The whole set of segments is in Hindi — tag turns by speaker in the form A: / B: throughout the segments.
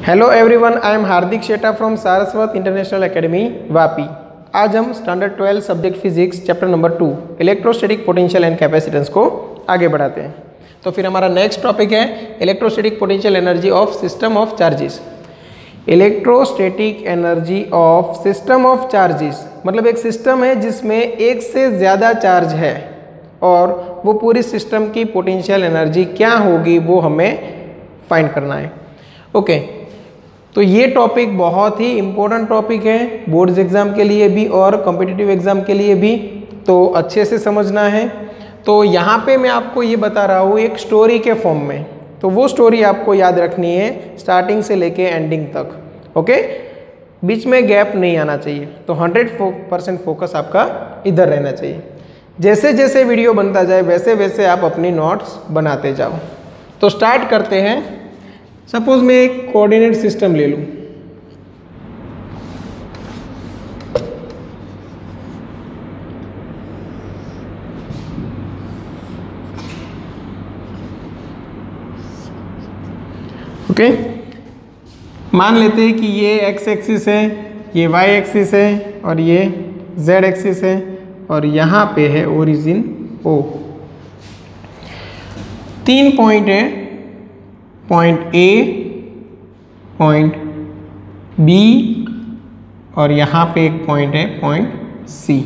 A: Hello everyone, I am Hardik Sheta from Saraswat international academy Vapi. आज हम standard 12 subject physics chapter number 2 electrostatic potential and capacitance को आगे बढ़ाते हैं। तो फिर हमारा नेक्स्ट टॉपिक है electrostatic potential energy of system of charges. Electrostatic energy of system of charges मतलब एक सिस्टम है जिसमें एक से ज़्यादा चार्ज है और वो पूरी सिस्टम की पोटेंशियल एनर्जी क्या होगी वो हमें फाइंड करना है। ओके, तो ये टॉपिक बहुत ही इम्पोर्टेंट टॉपिक है बोर्ड्स एग्ज़ाम के लिए भी और कॉम्पिटिटिव एग्ज़ाम के लिए भी, तो अच्छे से समझना है। तो यहाँ पे मैं आपको ये बता रहा हूँ एक स्टोरी के फॉर्म में, तो वो स्टोरी आपको याद रखनी है स्टार्टिंग से लेके एंडिंग तक। ओके, बीच में गैप नहीं आना चाहिए, तो 100% फोकस आपका इधर रहना चाहिए। जैसे जैसे वीडियो बनता जाए वैसे वैसे आप अपनी नोट्स बनाते जाओ। तो स्टार्ट करते हैं। सपोज मैं एक कोऑर्डिनेट सिस्टम ले लूँ, ओके। मान लेते हैं कि ये एक्स एक्सिस है, ये वाई एक्सिस है और ये जेड एक्सिस है और यहाँ पे है ओरिजिन ओ। 3 पॉइंट है, पॉइंट ए, पॉइंट बी और यहाँ पे एक पॉइंट है पॉइंट सी।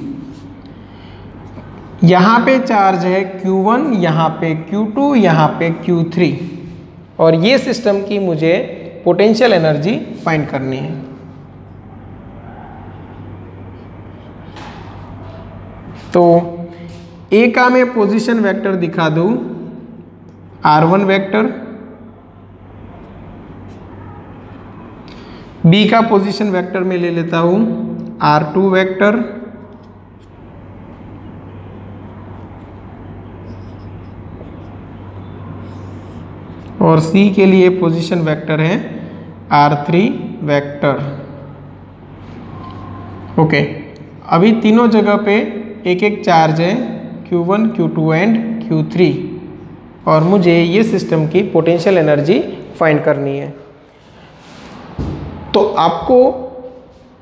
A: यहाँ पे चार्ज है Q1, यहाँ पे Q2, यहाँ पे Q3 और ये सिस्टम की मुझे पोटेंशियल एनर्जी फाइंड करनी है। तो ए का मैं पोजीशन वेक्टर दिखा दूँ R1 वेक्टर, बी का पोजीशन वेक्टर में ले लेता हूँ R2 वेक्टर, और सी के लिए पोजीशन वेक्टर है R3 वेक्टर। ओके, अभी तीनों जगह पे एक एक चार्ज है Q1, Q2 एंड Q3 और मुझे ये सिस्टम की पोटेंशियल एनर्जी फाइंड करनी है। तो आपको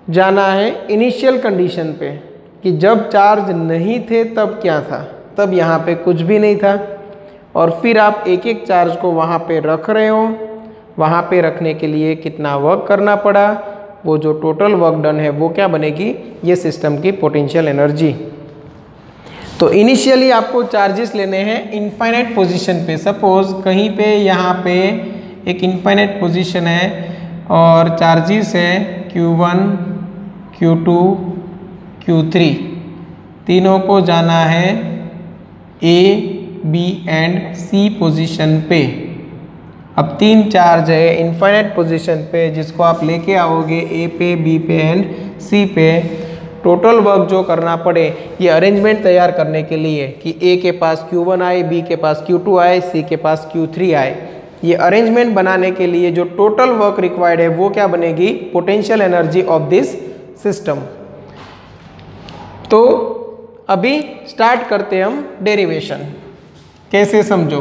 A: जाना है इनिशियल कंडीशन पे कि जब चार्ज नहीं थे तब क्या था। तब यहाँ पे कुछ भी नहीं था और फिर आप एक एक चार्ज को वहाँ पे रख रहे हो। वहाँ पे रखने के लिए कितना वर्क करना पड़ा, वो जो टोटल वर्क डन है वो क्या बनेगी, ये सिस्टम की पोटेंशियल एनर्जी। तो इनिशियली आपको चार्जेस लेने हैं इनफाइनाइट पोजीशन पे। सपोज कहीं पे यहाँ पे एक इनफाइनाइट पोजीशन है और चार्जेस है Q1, Q2, Q3, तीनों को जाना है A, B and C position पे। अब 3 चार्ज है इनफाइनाइट पोजीशन पे जिसको आप लेके आओगे A पे, B पे एंड C पे। टोटल वर्क जो करना पड़े ये अरेंजमेंट तैयार करने के लिए कि A के पास Q1 आए, B के पास Q2 आए, C के पास Q3 आए, ये अरेंजमेंट बनाने के लिए जो टोटल वर्क रिक्वायर्ड है वो क्या बनेगी, potential energy of this system. तो अभी स्टार्ट करते हैं हम डेरिवेशन। कैसे समझो।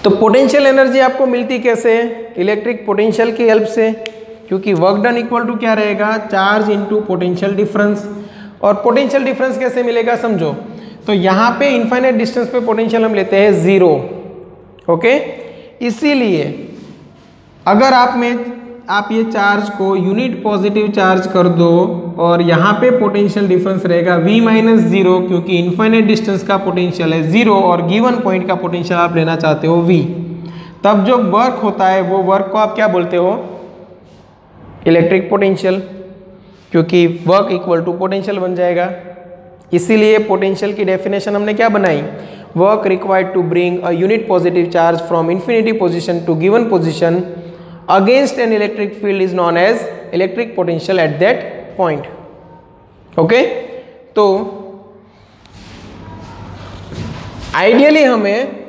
A: तो पोटेंशियल एनर्जी आपको मिलती कैसे है, इलेक्ट्रिक पोटेंशियल की हेल्प से, क्योंकि वर्क डन इक्वल टू क्या रहेगा, चार्ज इनटू पोटेंशियल डिफरेंस। और पोटेंशियल डिफरेंस कैसे मिलेगा समझो। तो यहाँ पे इनफाइनाइट डिस्टेंस पे पोटेंशियल हम लेते हैं 0। ओके, इसीलिए अगर आप ये चार्ज को यूनिट पॉजिटिव चार्ज कर दो और यहाँ पे पोटेंशियल डिफरेंस रहेगा V-0, क्योंकि इनफाइनाइट डिस्टेंस का पोटेंशियल है 0 और गिवन पॉइंट का पोटेंशियल आप लेना चाहते हो V, तब जो वर्क होता है वो वर्क को आप क्या बोलते हो, इलेक्ट्रिक पोटेंशियल, क्योंकि वर्क इक्वल टू पोटेंशियल बन जाएगा। इसीलिए पोटेंशियल की डेफिनेशन हमने क्या बनाई, work required to bring a unit positive charge from infinity position to given position against an electric field is known as electric potential at that point. Okay, तो आइडियली हमें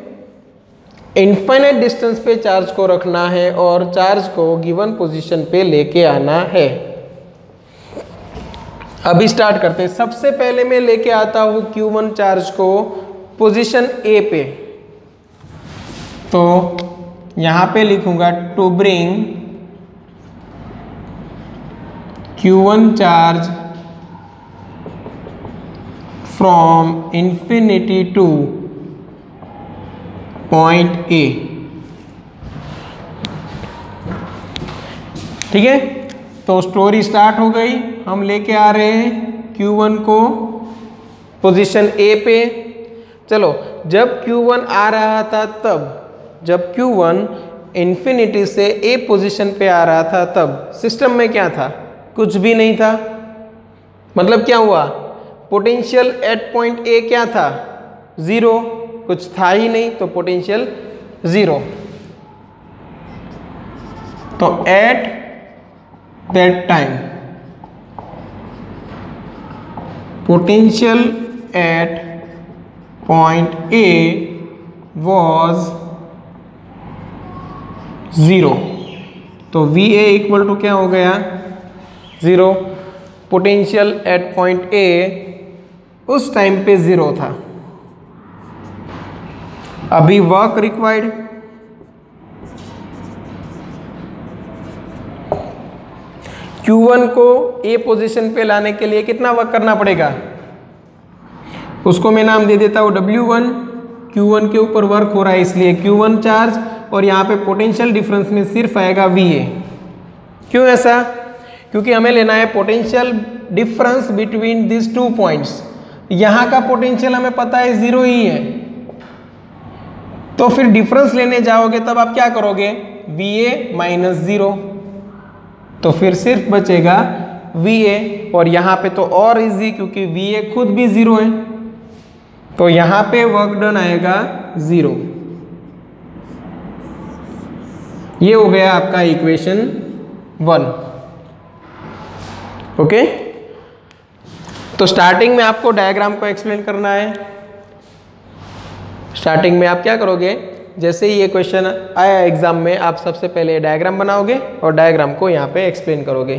A: इनफाइनाइट डिस्टेंस पे चार्ज को रखना है और चार्ज को गिवन पोजीशन पे लेके आना है। अभी स्टार्ट करते हैं। सबसे पहले मैं लेके आता हूँ Q1 चार्ज को पोजीशन A पे। तो यहाँ पे लिखूंगा to bring Q1 charge from infinity to point A. ठीक है, तो स्टोरी स्टार्ट हो गई। हम लेके आ रहे हैं Q1 को पोजीशन ए पे। चलो, जब Q1 आ रहा था तब, जब Q1 इन्फिनिटी से ए पोजीशन पे आ रहा था तब सिस्टम में क्या था? कुछ भी नहीं था। मतलब क्या हुआ? पोटेंशियल एट पॉइंट ए क्या था? जीरो, कुछ था ही नहीं, तो पोटेंशियल जीरो। तो at that time potential at point A was zero. तो वी ए इक्वल टू क्या हो गया? Zero. Potential at point A उस टाइम पे जीरो था। अभी वर्क रिक्वायर्ड, Q1 को ए पोजीशन पे लाने के लिए कितना वर्क करना पड़ेगा? उसको मैं नाम दे देता हूँ W1। Q1 के ऊपर वर्क हो रहा है इसलिए Q1 चार्ज, और यहाँ पे पोटेंशियल डिफरेंस में सिर्फ आएगा VA। क्यों ऐसा? क्योंकि हमें लेना है potential difference between this two points. यहाँ का पोटेंशियल हमें पता है जीरो ही है, तो फिर डिफरेंस लेने जाओगे तब आप क्या करोगे? VA माइनस जीरो, तो फिर सिर्फ बचेगा VA। और यहाँ पे तो और इजी, क्योंकि VA खुद भी जीरो है, तो यहाँ पे वर्क डन आएगा जीरो। ये हो गया आपका इक्वेशन 1। ओके, तो स्टार्टिंग में आपको डायग्राम को एक्सप्लेन करना है। स्टार्टिंग में आप क्या करोगे? जैसे ही ये क्वेश्चन आया एग्जाम में, आप सबसे पहले डायग्राम बनाओगे और डायग्राम को यहाँ पे एक्सप्लेन करोगे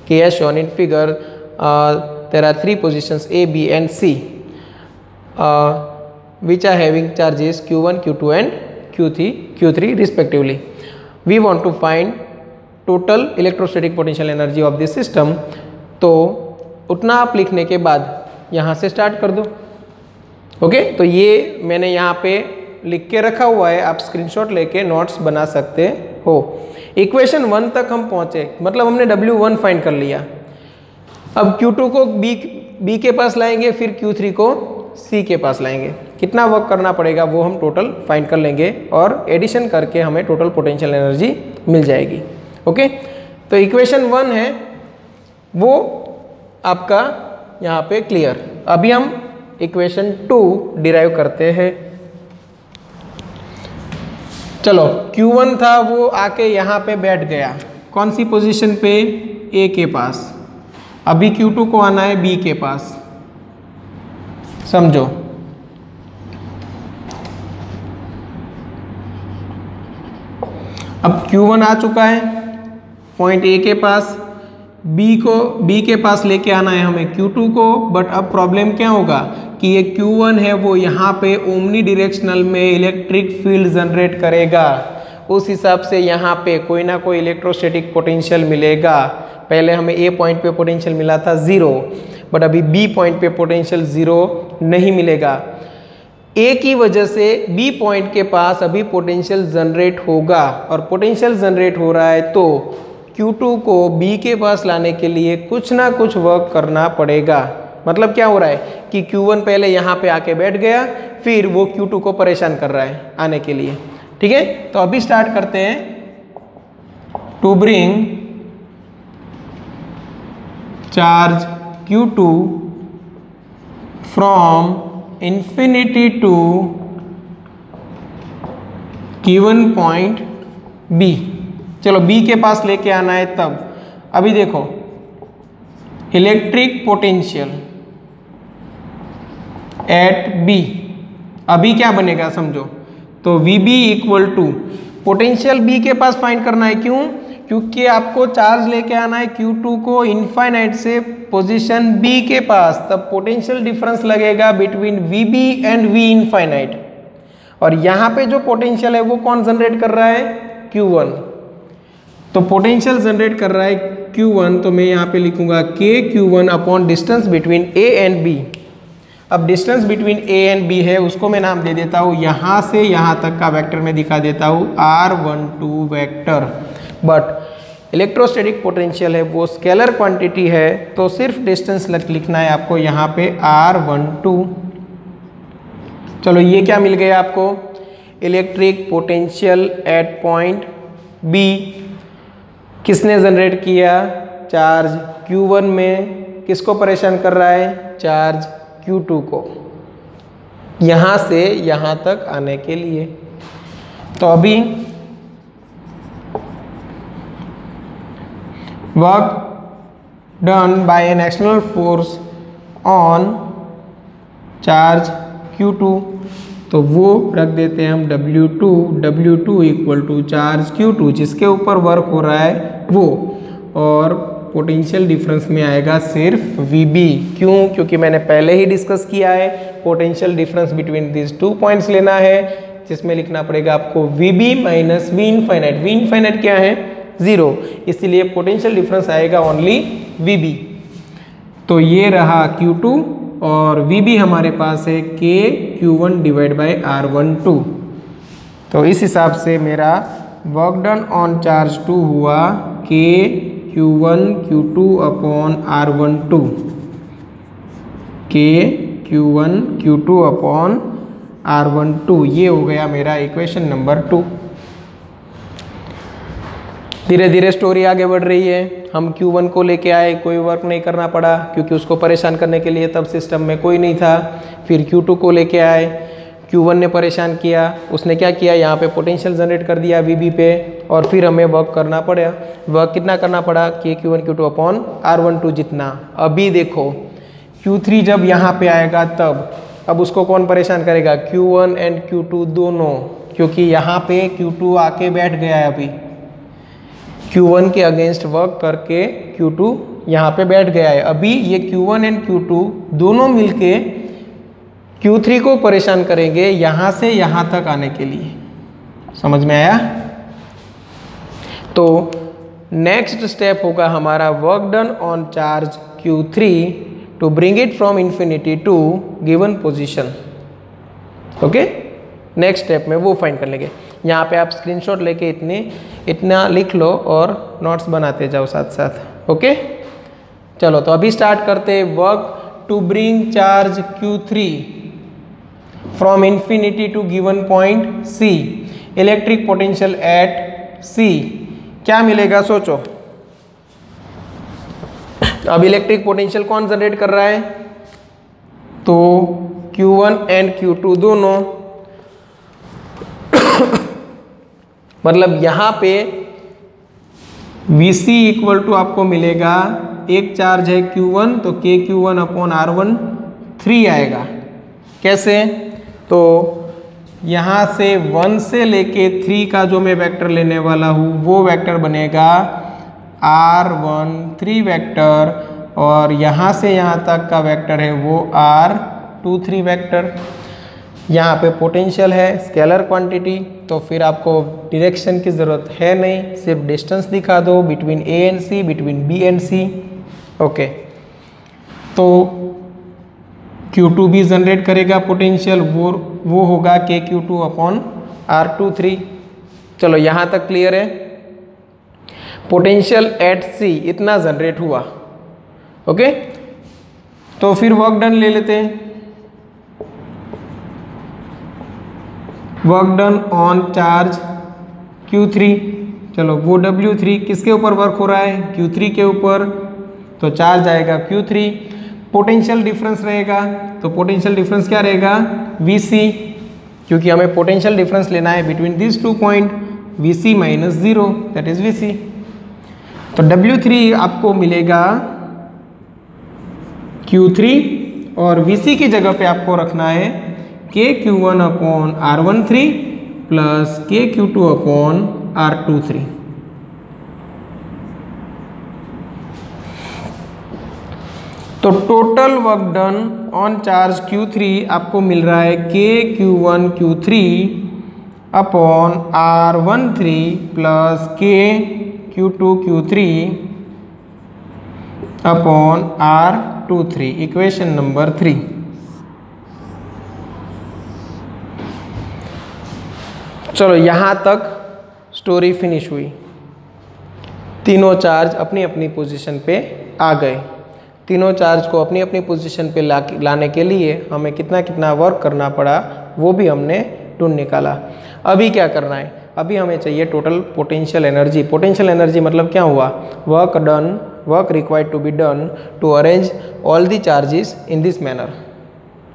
A: कि as shown in figure there are 3 positions A, B and C which are having charges Q1, Q2 and Q3 respectively. We want to find total electrostatic potential energy of this system. तो उतना आप लिखने के बाद यहाँ से स्टार्ट कर दो। ओके, तो ये मैंने यहाँ पे लिख के रखा हुआ है, आप स्क्रीनशॉट लेके नोट्स बना सकते हो। इक्वेशन 1 तक हम पहुँचे, मतलब हमने W1 फाइंड कर लिया। अब Q2 को B के पास लाएंगे, फिर Q3 को C के पास लाएंगे। कितना वर्क करना पड़ेगा वो हम टोटल फाइंड कर लेंगे, और एडिशन करके हमें टोटल पोटेंशियल एनर्जी मिल जाएगी। ओके, तो इक्वेशन 1 है वो आपका यहाँ पे क्लियर। अभी हम इक्वेशन 2 डिराइव करते हैं। चलो, Q1 था वो आके यहाँ पे बैठ गया, कौन सी पोजीशन पे? A के पास। अभी Q2 को आना है B के पास, समझो। अब Q1 आ चुका है पॉइंट A के पास, B के पास लेके आना है हमें Q2 को। बट अब प्रॉब्लम क्या होगा कि ये Q1 है वो यहाँ पे ओमनी डायरेक्शनल में इलेक्ट्रिक फील्ड जनरेट करेगा। उस हिसाब से यहाँ पे कोई ना कोई इलेक्ट्रोस्टैटिक पोटेंशियल मिलेगा। पहले हमें A पॉइंट पे पोटेंशियल मिला था ज़ीरो, बट अभी B पॉइंट पे पोटेंशियल ज़ीरो नहीं मिलेगा। A की वजह से B पॉइंट के पास अभी पोटेंशियल जनरेट होगा, और पोटेंशियल जनरेट हो रहा है तो Q2 को B के पास लाने के लिए कुछ ना कुछ वर्क करना पड़ेगा। मतलब क्या हो रहा है कि Q1 पहले यहाँ पे आके बैठ गया, फिर वो Q2 को परेशान कर रहा है आने के लिए। ठीक है, तो अभी स्टार्ट करते हैं। To bring charge Q2 from infinity to given point B। चलो B के पास लेके आना है तब। अभी देखो, इलेक्ट्रिक पोटेंशियल एट B, अभी क्या बनेगा समझो। तो VB equal to potential B के पास फाइंड करना है। क्यों? क्योंकि आपको चार्ज लेके आना है Q2 को इनफाइनाइट से पोजीशन B के पास, तब पोटेंशियल डिफरेंस लगेगा between VB and V infinite. और यहाँ पे जो पोटेंशियल है वो कौन जनरेट कर रहा है, Q1। तो पोटेंशियल जनरेट कर रहा है Q1, तो मैं यहाँ पे लिखूंगा KQ1 upon distance between A and B। अब distance between A and B है, उसको मैं नाम दे देता हूँ, यहाँ से यहाँ तक का वेक्टर में दिखा देता हूँ R12 vector. But electrostatic potential है वो स्केलर क्वांटिटी है, तो सिर्फ डिस्टेंस लिखना है आपको यहाँ पे R12। चलो ये क्या मिल गया आपको, electric potential eight point B किसने जनरेट किया, चार्ज Q1 में किसको परेशान कर रहा है, चार्ज Q2 को, यहाँ से यहाँ तक आने के लिए। तो अभी work done by an external force on charge Q2, तो वो रख देते हैं हम W2 equal to charge Q2 जिसके ऊपर वर्क हो रहा है वो, और पोटेंशियल डिफरेंस में आएगा सिर्फ VB। क्यों, क्योंकि मैंने पहले ही डिस्कस किया है, potential difference between this 2 points लेना है, जिसमें लिखना पड़ेगा आपको VB minus V infinite. V infinite क्या है, 0, इसीलिए पोटेंशियल डिफरेंस आएगा ओनली VB। तो ये रहा Q2 और VB हमारे पास है KQ1 डिवाइड बाई R12। तो इस हिसाब से मेरा वर्क डन ऑन चार्ज 2 हुआ KQ1 Q2 upon R12, KQ1 Q2 upon R12। ये हो गया मेरा इक्वेशन नंबर 2। धीरे धीरे स्टोरी आगे बढ़ रही है। हम Q1 को लेके आए, कोई वर्क नहीं करना पड़ा क्योंकि उसको परेशान करने के लिए तब सिस्टम में कोई नहीं था। फिर Q2 को लेके आए, Q1 ने परेशान किया, उसने क्या किया, यहाँ पे पोटेंशियल जनरेट कर दिया VB पे, और फिर हमें वर्क करना पड़ा। वर्क कितना करना पड़ा, KQ1 Q2 अपॉन R12 जितना। अभी देखो Q3 जब यहाँ पे आएगा तब, अब उसको कौन परेशान करेगा, Q1 एंड Q2 दोनों, क्योंकि यहाँ पे Q2 आके बैठ गया है। अभी Q1 के अगेंस्ट वर्क करके Q2 यहाँ पे बैठ गया है। अभी ये Q1 एंड Q2 दोनों मिलके Q3 को परेशान करेंगे यहाँ से यहाँ तक आने के लिए। समझ में आया? तो नेक्स्ट स्टेप होगा हमारा work done on charge Q3 to bring it from infinity to given position. Okay, next step में वो फाइंड कर लेंगे। यहाँ पे आप स्क्रीनशॉट लेके इतना लिख लो और नोट्स बनाते जाओ साथ साथ। ओके, चलो तो अभी स्टार्ट करते। Work to bring charge Q3 from infinity to given point C, electric potential at C क्या मिलेगा, सोचो। अब इलेक्ट्रिक पोटेंशियल कौन जनरेट कर रहा है, तो Q1 एंड Q2 दोनों। मतलब यहाँ पे VC इक्वल टू आपको मिलेगा, एक चार्ज है Q1 तो KQ1 अपॉन R13 आएगा। कैसे, तो यहाँ से 1 से लेके 3 का जो मैं वेक्टर लेने वाला हूँ वो वेक्टर बनेगा R13 वेक्टर, और यहाँ से यहाँ तक का वेक्टर है वो R23 वेक्टर। यहाँ पे पोटेंशियल है स्केलर क्वांटिटी, तो फिर आपको डायरेक्शन की ज़रूरत है नहीं, सिर्फ डिस्टेंस दिखा दो between A and C, between B and C। Okay, तो Q2 भी जनरेट करेगा पोटेंशियल, वो होगा KQ2 अपॉन R23। चलो यहाँ तक क्लियर है। पोटेंशियल एट C इतना जनरेट हुआ। ओके, तो फिर वर्क डन ले लेते हैं। Work done on charge Q3, चलो वो W3 किसके ऊपर वर्क हो रहा है, Q3 के ऊपर, तो चार्ज आएगा Q3। पोटेंशियल डिफरेंस रहेगा, तो पोटेंशियल डिफरेंस क्या रहेगा, VC, क्योंकि हमें पोटेंशियल डिफरेंस लेना है between this 2 point, VC minus 0 that is VC। तो W3 आपको मिलेगा Q3, और VC की जगह पे आपको रखना है KQ1 upon R13 plus KQ2 upon R23। तो total work done on charge Q3 आपको मिल रहा है KQ1 Q3 upon R13 plus KQ2 Q3 upon R23, equation number 3। चलो यहाँ तक स्टोरी फिनिश हुई। तीनों चार्ज अपनी अपनी पोजीशन पे आ गए। तीनों चार्ज को अपनी अपनी पोजीशन पे लाने के लिए हमें कितना कितना वर्क करना पड़ा वो भी हमने ढूंढ निकाला। अभी क्या करना है, अभी हमें चाहिए total potential energy. Potential energy मतलब क्या हुआ, work done, work required to be done to arrange all the charges in this manner.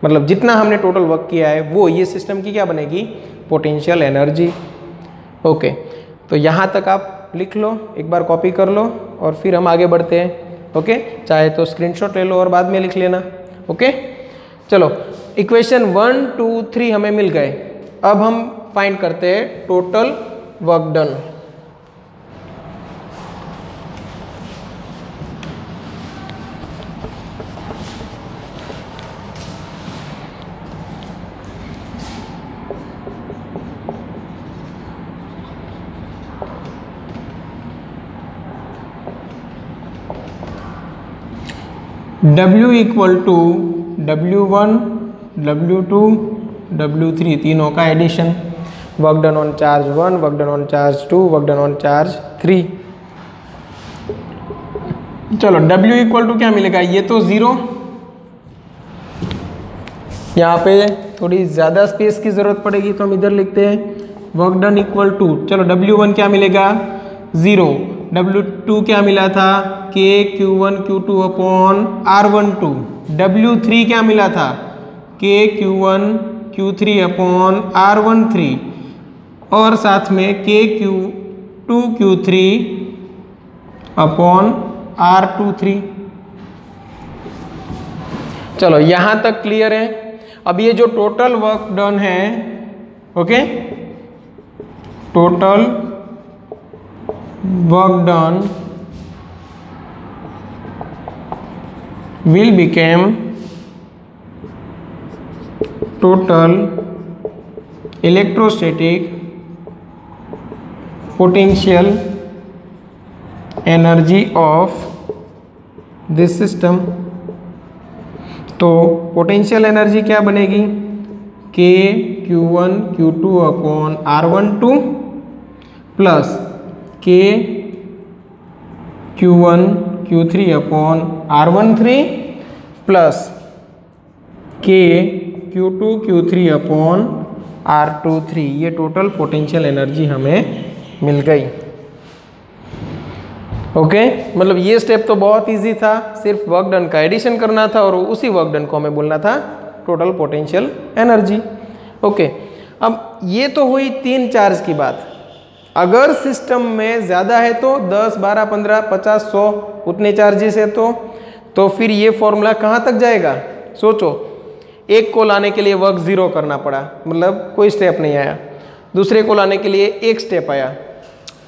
A: मतलब जितना हमने टोटल वर्क किया है वो ये सिस्टम की क्या बनेगी, पोटेंशियल एनर्जी। ओके, तो यहाँ तक आप लिख लो, एक बार कॉपी कर लो और फिर हम आगे बढ़ते हैं। ओके, चाहे तो स्क्रीनशॉट ले लो और बाद में लिख लेना। ओके, चलो इक्वेशन 1, 2, 3 हमें मिल गए। अब हम फाइंड करते हैं total work done. W equal to W1, W2, W3 तीनों का addition. Work done on charge 1, work done on charge 2, work done on charge 3। चलो W इक्वल टू क्या मिलेगा, ये तो 0। यहाँ पे थोड़ी ज़्यादा स्पेस की ज़रूरत पड़ेगी तो हम इधर लिखते हैं वर्क डन इक्वल टू, चलो W1 क्या मिलेगा 0, W2 क्या मिला था KQ1 Q2 upon R12, W3 क्या मिला था KQ1 Q3 अपॉन R13 और साथ में KQ2 Q3 अपॉन R23। चलो यहाँ तक क्लियर है। अब ये जो टोटल वर्क डन है, okay, total work done will become total electrostatic potential energy of this system। तो पोटेंशियल एनर्जी क्या बनेगी KQ1 Q2 upon R12 plus KQ1 Q3 upon R13 plus KQ2 Q3 upon R23। ये टोटल पोटेंशियल एनर्जी हमें मिल गई। ओके, मतलब ये स्टेप तो बहुत इजी था, सिर्फ वर्क डन का एडिशन करना था और उसी वर्क डन को हमें बोलना था टोटल पोटेंशियल एनर्जी। ओके, अब ये तो हुई 3 चार्ज की बात। अगर सिस्टम में ज़्यादा है तो 10, 12, 15, 50, 100 उतने चार्जेस है तो फिर ये फॉर्मूला कहाँ तक जाएगा, सोचो। एक को लाने के लिए वर्क 0 करना पड़ा, मतलब कोई स्टेप नहीं आया। दूसरे को लाने के लिए 1 स्टेप आया,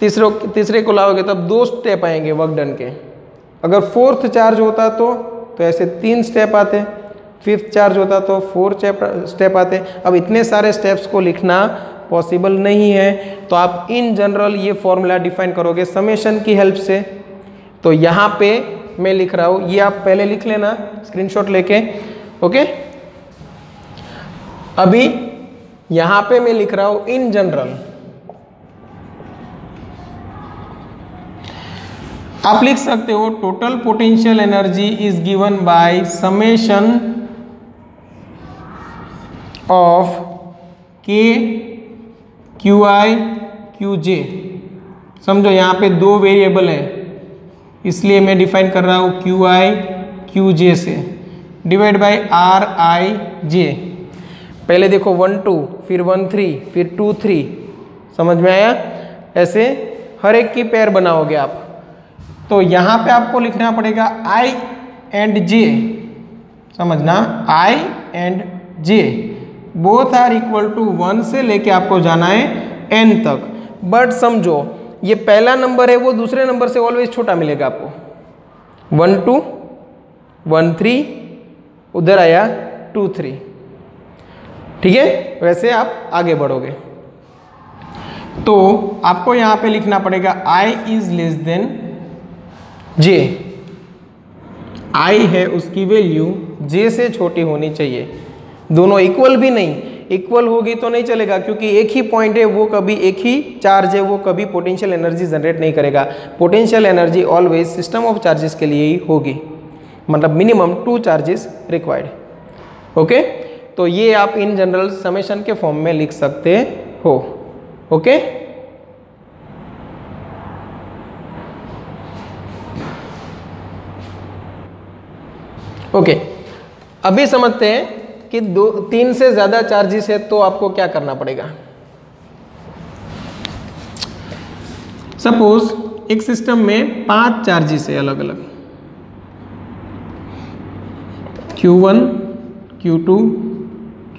A: तीसरे को लाओगे तब 2 स्टेप आएंगे वर्क डन के। अगर 4th चार्ज होता तो ऐसे 3 स्टेप आते, 5th चार्ज होता तो 4 स्टेप आते। अब इतने सारे स्टेप्स को लिखना पॉसिबल नहीं है, तो आप इन जनरल ये फॉर्मूला डिफाइन करोगे समेशन की हेल्प से। तो यहाँ पे मैं लिख रहा हूँ, ये आप पहले लिख लेना स्क्रीनशॉट लेके। ओके, अभी यहाँ पे मैं लिख रहा हूँ इन जनरल। आप लिख सकते हो total potential energy is given by summation of QI QJ। समझो यहाँ पे 2 वेरिएबल है, इसलिए मैं डिफाइन कर रहा हूँ QI QJ से, डिवाइड बाय RIJ। पहले देखो 1 2, फिर 1 3, फिर 2 3, समझ में आया? ऐसे हर एक की पेयर बनाओगे आप। तो यहाँ पे आपको लिखना पड़ेगा I and J, समझना, I and J both are equal to 1 से लेके आपको जाना है n तक। बट समझो ये पहला नंबर है वो दूसरे नंबर से ऑलवेज छोटा मिलेगा आपको। 1 2 1 3, उधर आया 2 3। ठीक है, वैसे आप आगे बढ़ोगे तो आपको यहाँ पे लिखना पड़ेगा I is less than J। I है उसकी वैल्यू J से छोटी होनी चाहिए। दोनों इक्वल भी नहीं, इक्वल होगी तो नहीं चलेगा क्योंकि एक ही पॉइंट है, वो कभी एक ही चार्ज है, वो कभी पोटेंशियल एनर्जी जनरेट नहीं करेगा। Potential energy always system of charges के लिए ही होगी, मतलब मिनिमम 2 चार्जेस रिक्वायर्ड। ओके, तो ये आप इन जनरल समेशन के फॉर्म में लिख सकते हो। ओके, ओके, अभी समझते हैं कि 3 से ज़्यादा चार्जेस है तो आपको क्या करना पड़ेगा। सपोज एक सिस्टम में 5 चार्जेस है अलग अलग, Q1, Q2,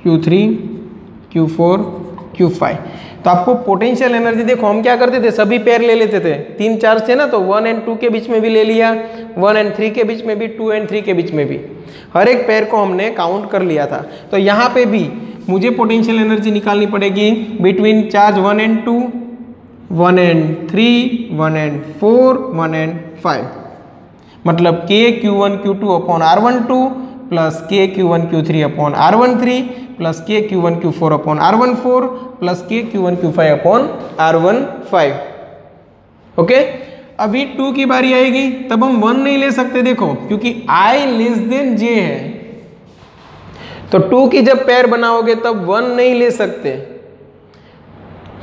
A: Q3, Q4, Q5। तो आपको पोटेंशियल एनर्जी, देखो हम क्या करते थे, सभी पेयर ले लेते थे। 3 चार्ज थे ना, तो 1 और 2 के बीच में भी ले लिया, 1 और 3 के बीच में भी, 2 और 3 के बीच में भी, हर एक पेयर को हमने काउंट कर लिया था। तो यहाँ पे भी मुझे पोटेंशियल एनर्जी निकालनी पड़ेगी बिटवीन चार्ज 1 और 2, 1 और 3, 1 और 4, 1 और 5, मतलब k Q1 Q2 upon R12 plus k Q1 Q3 upon R13 plus k Q1 Q4 upon R14 plus k Q1 Q5 upon R15। Okay, अभी 2 की बारी आएगी, तब हम 1 नहीं ले सकते, देखो क्योंकि I लेस देन J है। तो 2 की जब पेयर बनाओगे तब 1 नहीं ले सकते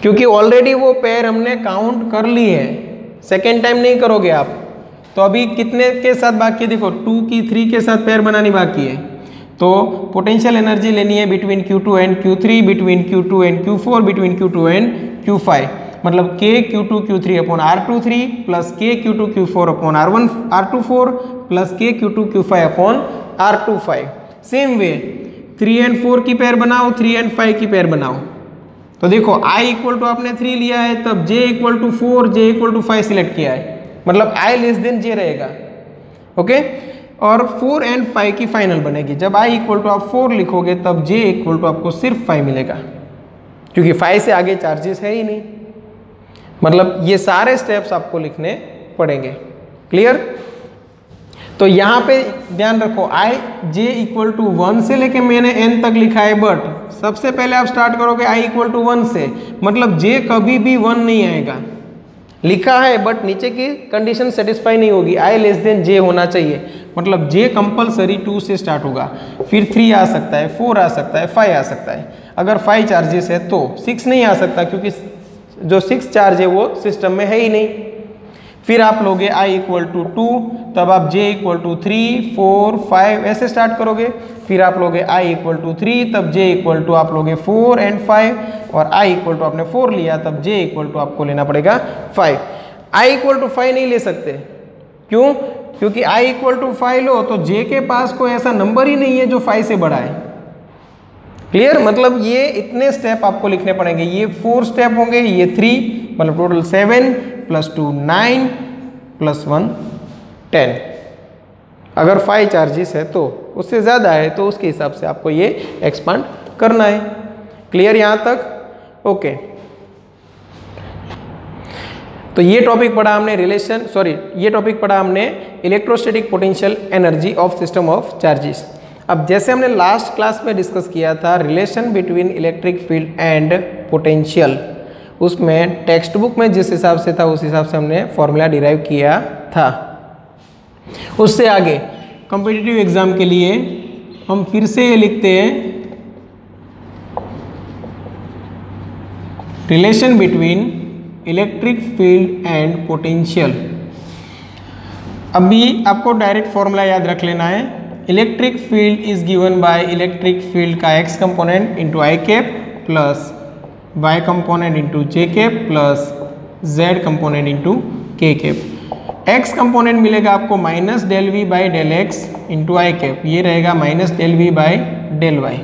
A: क्योंकि ऑलरेडी वो पेयर हमने काउंट कर ली है, सेकेंड टाइम नहीं करोगे आप। तो अभी कितने के साथ बाकी है, देखो 2 की 3 के साथ पेयर बनानी बाकी है। तो पोटेंशियल एनर्जी लेनी है between Q2 and Q3, between Q2 and Q4, between Q2 and Q5, मतलब k Q2 Q3 upon R23 plus k Q2 Q4 upon R24 plus k Q2 Q5 upon R25। Same way 3 and 4 की पेयर बनाओ, 3 एंड 5 की पेयर बनाओ। तो देखो I इक्वल टू आपने 3 लिया है, तब J equal to 4, J equal to 5 select किया है, मतलब I लेस देन J रहेगा। ओके, और 4 एंड 5 की फाइनल बनेगी। जब I इक्वल टू आप 4 लिखोगे तब J इक्वल टू आपको सिर्फ 5 मिलेगा क्योंकि 5 से आगे चार्जेस है ही नहीं। मतलब ये सारे स्टेप्स आपको लिखने पड़ेंगे। क्लियर? तो यहाँ पे ध्यान रखो, I J इक्वल टू 1 से लेके मैंने N तक लिखा है, बट सबसे पहले आप स्टार्ट करोगे I इक्वल टू 1 से, मतलब J कभी भी 1 नहीं आएगा। लिखा है बट नीचे की कंडीशन सेटिस्फाई नहीं होगी, I लेस देन J होना चाहिए, मतलब J कंपलसरी 2 से स्टार्ट होगा, फिर 3 आ सकता है, 4 आ सकता है, 5 आ सकता है। अगर 5 चार्जेस है तो 6 नहीं आ सकता क्योंकि जो 6 चार्ज है वो सिस्टम में है ही नहीं। फिर आप लोगे I इक्वल टू 2, तब आप J इक्वल टू 3, 4, 5 ऐसे स्टार्ट करोगे। फिर आप लोगे I इक्वल टू 3, तब J इक्वल टू आप लोगे 4 एंड 5, और I इक्वल टू आपने 4 लिया, तब J इक्वल टू आपको लेना पड़ेगा 5। I इक्वल टू 5 नहीं ले सकते, क्यों? क्योंकि I इक्वल टू 5 लो तो J के पास कोई ऐसा नंबर ही नहीं है जो 5 से बड़ा है। क्लियर? मतलब ये इतने स्टेप आपको लिखने पड़ेंगे, ये 4 स्टेप होंगे, ये 3, मतलब टोटल 7 प्लस 2 9 प्लस 1 10। अगर 5 चार्जेस है तो, उससे ज़्यादा है तो उसके हिसाब से आपको ये एक्सपांड करना है। क्लियर यहाँ तक? ओके, तो ये टॉपिक पढ़ा हमने ये टॉपिक पढ़ा हमने electrostatic potential energy of system of charges. अब जैसे हमने लास्ट क्लास में डिस्कस किया था relation between electric field and potential, उसमें टेक्स्ट बुक में जिस हिसाब से था उस हिसाब से हमने फॉर्मूला डिराइव किया था। उससे आगे कॉम्पिटिटिव एग्जाम के लिए हम फिर से ये लिखते हैं, relation between electric field and potential. अभी आपको डायरेक्ट फॉर्मूला याद रख लेना है। Electric field is given by electric field का x कंपोनेंट इंटू आई cap plus y component into जे cap plus z component into के कैप। x कंपोनेंट मिलेगा आपको minus del V by del x into I cap, ये रहेगा minus del V by del Y.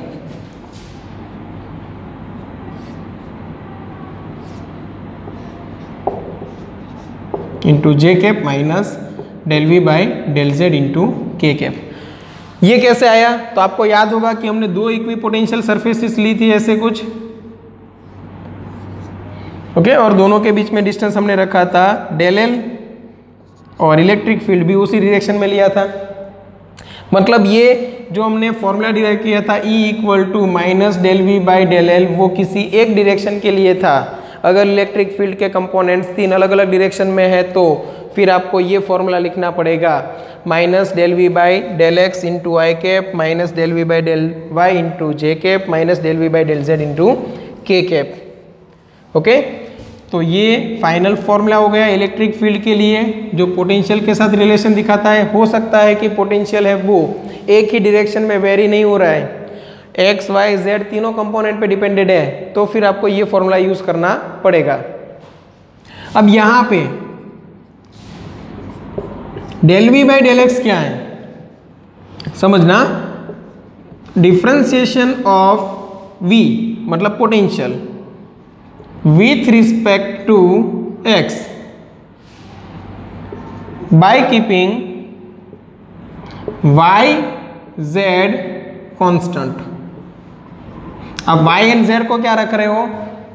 A: Into J cap minus del V by del Z into के कैप। ये कैसे आया? तो आपको याद होगा कि हमने दो इक्विपोटेंशियल सरफेसेस ली थी ऐसे कुछ, ओके, और दोनों के बीच में डिस्टेंस हमने रखा था डेल एल, और इलेक्ट्रिक फील्ड भी उसी डायरेक्शन में लिया था। मतलब ये जो हमने फॉर्मूला डिराइव किया था E equal to minus del V by del L, वो किसी एक डायरेक्शन के लिए था। अगर इलेक्ट्रिक फील्ड के कंपोनेंट्स तीन अलग अलग डायरेक्शन में है तो फिर आपको ये फॉर्मूला लिखना पड़ेगा, minus del V by del x into I cap minus del V by del Y into J cap minus del V by del Z into के कैप। ओके, तो ये फाइनल फॉर्मूला हो गया इलेक्ट्रिक फील्ड के लिए जो पोटेंशियल के साथ रिलेशन दिखाता है। हो सकता है कि पोटेंशियल है वो एक ही डायरेक्शन में वेरी नहीं हो रहा है, एक्स वाई जेड तीनों कंपोनेंट पे डिपेंडेड है, तो फिर आपको ये फॉर्मूला यूज करना पड़ेगा। अब यहां पे del V by del X क्या है समझना, डिफरेंशिएशन ऑफ वी मतलब potential with respect to x by keeping y z constant। अब y एंड z को क्या रख रहे हो?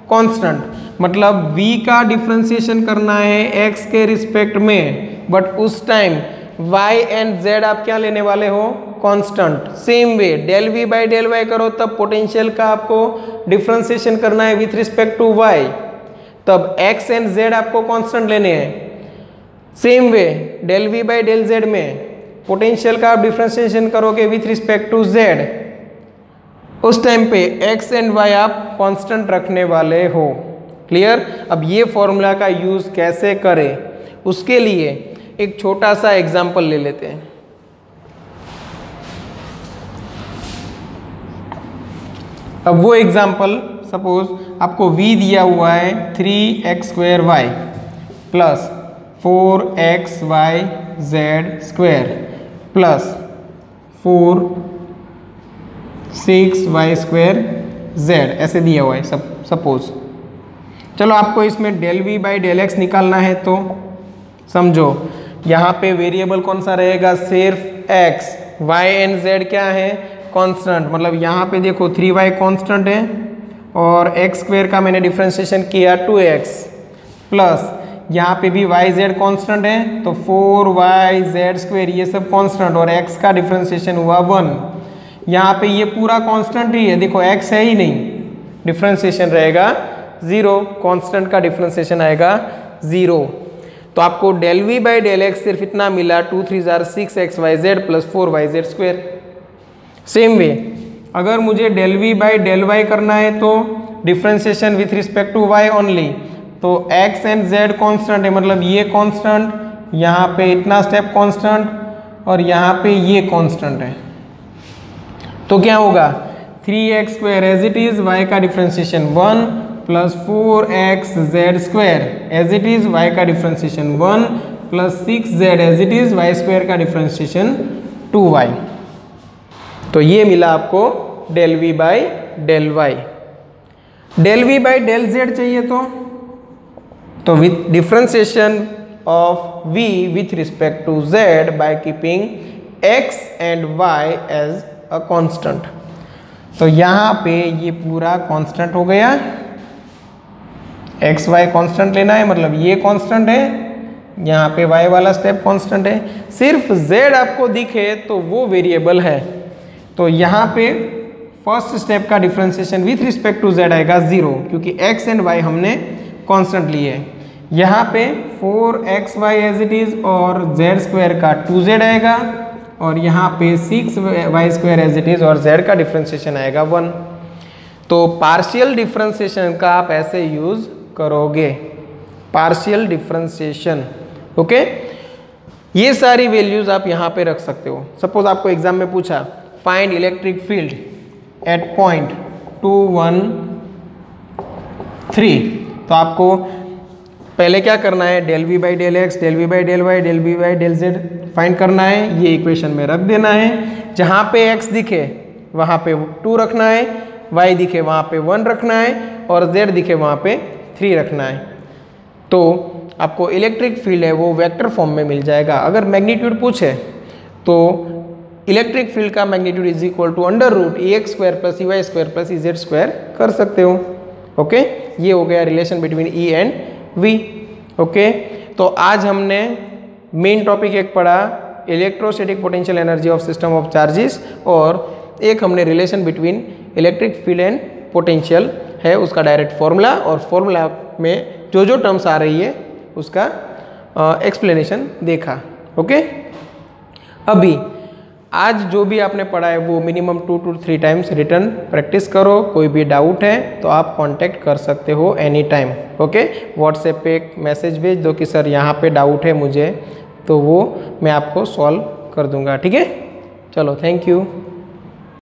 A: कांस्टेंट। मतलब v का डिफरेंशिएशन करना है x के रिस्पेक्ट में, बट उस टाइम y एंड z आप क्या लेने वाले हो? Constant. Same way del v by del y करो तब पोटेंशियल का आपको डिफरेंशिएशन करना है विथ रिस्पेक्ट टू y, तब x एंड z आपको कांस्टेंट लेने हैं। Same way del v by del z में पोटेंशियल का आप डिफरेंशिएशन करोगे विथ रिस्पेक्ट टू z, उस टाइम पे x एंड y आप कांस्टेंट रखने वाले हो। क्लियर? अब ये फॉर्मूला का यूज कैसे करें उसके लिए एक छोटा सा एग्जांपल ले लेते हैं। अब वो एग्जाम्पल, सपोज आपको v दिया हुआ है 3x square Y plus 4xy z square plus 6y square z ऐसे दिया हुआ है सपोज। चलो आपको इसमें del v by del X निकालना है, तो समझो यहाँ पे वेरिएबल कौन सा रहेगा? सिर्फ x, y एंड z क्या है? कांस्टेंट। मतलब यहाँ पे देखो 3y कांस्टेंट है और x स्क्वायर का मैंने डिफरेंशिएशन किया 2x प्लस यहाँ पे भी y z कांस्टेंट है तो 4y z स्क्वायर ये सब कांस्टेंट और x का डिफरेंशिएशन हुआ 1। यहाँ पे ये पूरा कांस्टेंट ही है, देखो x है ही नहीं, डिफरेंशिएशन रहेगा 0, कांस्टेंट का डिफरेंशिएशन आएगा 0। तो आपको del v by del X सिर्फ इतना मिला 2 3 6xyz plus 4yz square. Same way अगर मुझे del v by del y करना है तो differentiation with respect to y only, तो x एंड z कांस्टेंट है, मतलब ये कांस्टेंट, यहाँ पे इतना स्टेप कांस्टेंट और यहाँ पे ये कांस्टेंट है, तो क्या होगा 3x square as it is, y का differentiation 1 plus 4xz square as it is, y का differentiation 1 plus 6z as it is, y square का डिफरेंशिएशन 2y। तो ये मिला आपको del v by del y। Del v by del z चाहिए तो with differentiation of v with respect to z by keeping x and y as a constant. तो यहाँ पे ये पूरा कांस्टेंट हो गया, x y कांस्टेंट लेना है, मतलब ये कांस्टेंट है, यहाँ पे y वाला स्टेप कांस्टेंट है, सिर्फ z आपको दिखे तो वो वेरिएबल है। तो यहाँ पे फर्स्ट स्टेप का differentiation with respect to z आएगा 0, क्योंकि x एंड y हमने कांस्टेंट लिए है। यहाँ पे 4xy एज इट इज और z स्क्वायर का 2z आएगा और यहाँ पे 6y square as it is और z का डिफरेंशिएशन आएगा 1। तो पार्शियल डिफरेंशिएशन का आप ऐसे यूज करोगे, पार्शियल डिफरेंशिएशन। ओके, ये सारी वैल्यूज आप यहाँ पे रख सकते हो। सपोज आपको एग्जाम में पूछा find electric field at point 2 1 3, तो आपको पहले क्या करना है? Del v by del X, del v by del Y, del v by del z find करना है, ये इक्वेशन में रख देना है। जहाँ पे x दिखे वहाँ पे 2 रखना है, y दिखे वहाँ पे 1 रखना है और z दिखे वहाँ पे 3 रखना है। तो आपको इलेक्ट्रिक फील्ड है वो वेक्टर फॉर्म में मिल जाएगा। अगर मैग्नीट्यूड पूछे तो इलेक्ट्रिक फील्ड का magnitude is equal to under root EX square plus EY square plus EZ square कर सकते हो। ओके, ये हो गया relation between E and V। Okay, तो आज हमने मेन टॉपिक एक पढ़ा electrostatic potential energy of system of charges, और एक हमने relation between electric field and potential है उसका डायरेक्ट फॉर्मूला, और फॉर्मूला में जो जो टर्म्स आ रही है उसका एक्सप्लेनेशन देखा। ओके, अभी आज जो भी आपने पढ़ा है वो minimum 2 to 3 times return practice करो। कोई भी डाउट है तो आप कांटेक्ट कर सकते हो एनी टाइम। ओके, व्हाट्सएप पे एक मैसेज भेज दो कि सर यहाँ पे डाउट है मुझे, तो वो मैं आपको सॉल्व कर दूंगा। ठीक है, चलो, थैंक यू।